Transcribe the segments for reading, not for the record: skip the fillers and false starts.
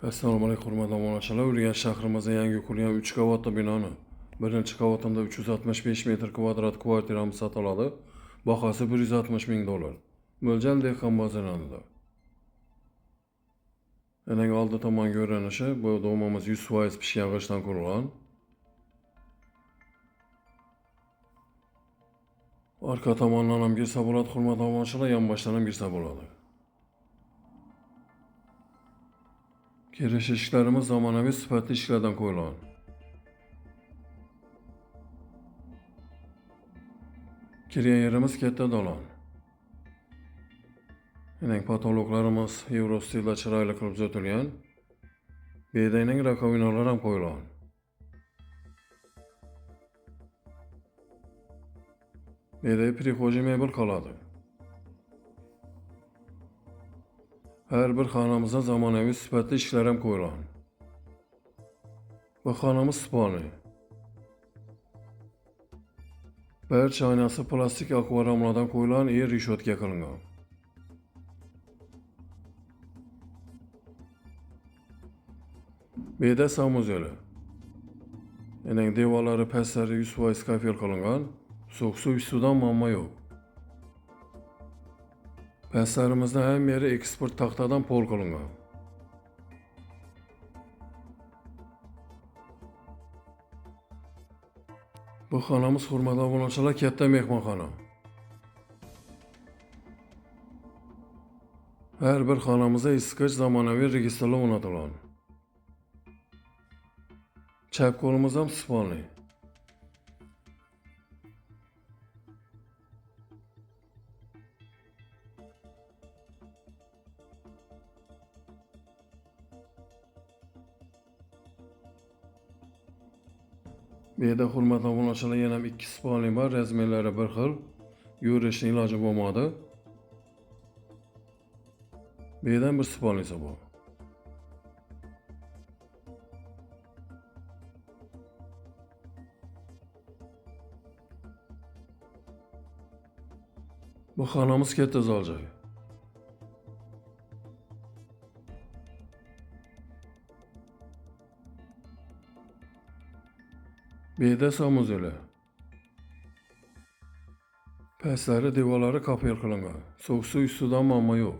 Assalomu alaykum hurmatli obunachilar. Urganch shahrimizda yangi qurilgan 3 qavatli binoni birinchi qavatida 365 metr kvadrat kvartiramiz sotiladi. Bahosi $160 ming. Mo'ljal dehqon bozorida. Endi oldi tomon ko'rinishi, bu domimiz 100% pishgan g'ishtdan qurilgan. Orqa tomondan ham girsa bo'ladi, hurmatli obunachilar, yonboshdan ham girsa bo'ladi. Kirish eshiklarimiz zamonaviy sifatli eshiklardan qo'yilgan. Kirgan yerimiz katta dalon. Endi patologlarimiz Euro stilda chiroyli qilib tuzatilgan. Bedayning rakovinalar ham qo'yilgan. Beday prixo'ji mebel qoladi. Her bir xonamizda zamonaviy sifatli eshiklar ham qo'yilgan. Bu xonamiz spalni. Barcha oynasi plastik akvaramlardan qo'yilgan, reshotka qilingan. Beda sanuzeli. Endi devorlari pastlari 100% kafel qilingan. So'q suv ustidan muammo yo'q. Pastlarimizda ham yeri eksport taxtadan pol qilingan. Bu xonamiz hurmatli obunachilar katta mehmonxona. Her bir xonamizda isitgich zamonaviy registrlar o'rnatilgan. Chap qo'limiz ham spalni. Bu yerda hurmatli obunachilar yana 2 spalni bor, razmerlari bir xil. Yurishning iloji bo'lmadi. Bu yerdan bir spalnisi bor. Bu xonamiz katta zal joy. Bu yerda sanuzeli. Pastlari devorlari kafel qilingan. So'q suv ustidan muammo yo'q.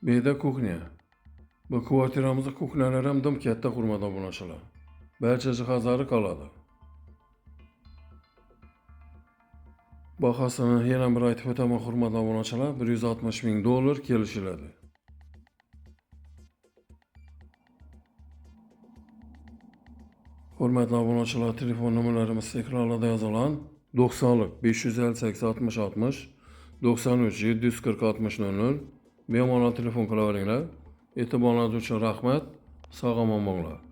Bu yerda kuxnya. Bu kvartiramizning kuxnalari ham dim katta, hurmatli obunachilar. Barcha jihozlari qoladi. Bahosini yana bir aytib o'taman, hurmatli obunachilar, $160 ming kelishiladi. Hurmatli obunachilar, telefon nomerlarimiz ekranlarda yozilgan. 90 558 60 60 93 740 60 00. Bemalol telefon qilaveringlar. E'tiborlaringiz uchun rahmat. Sog' omon bo'linglar.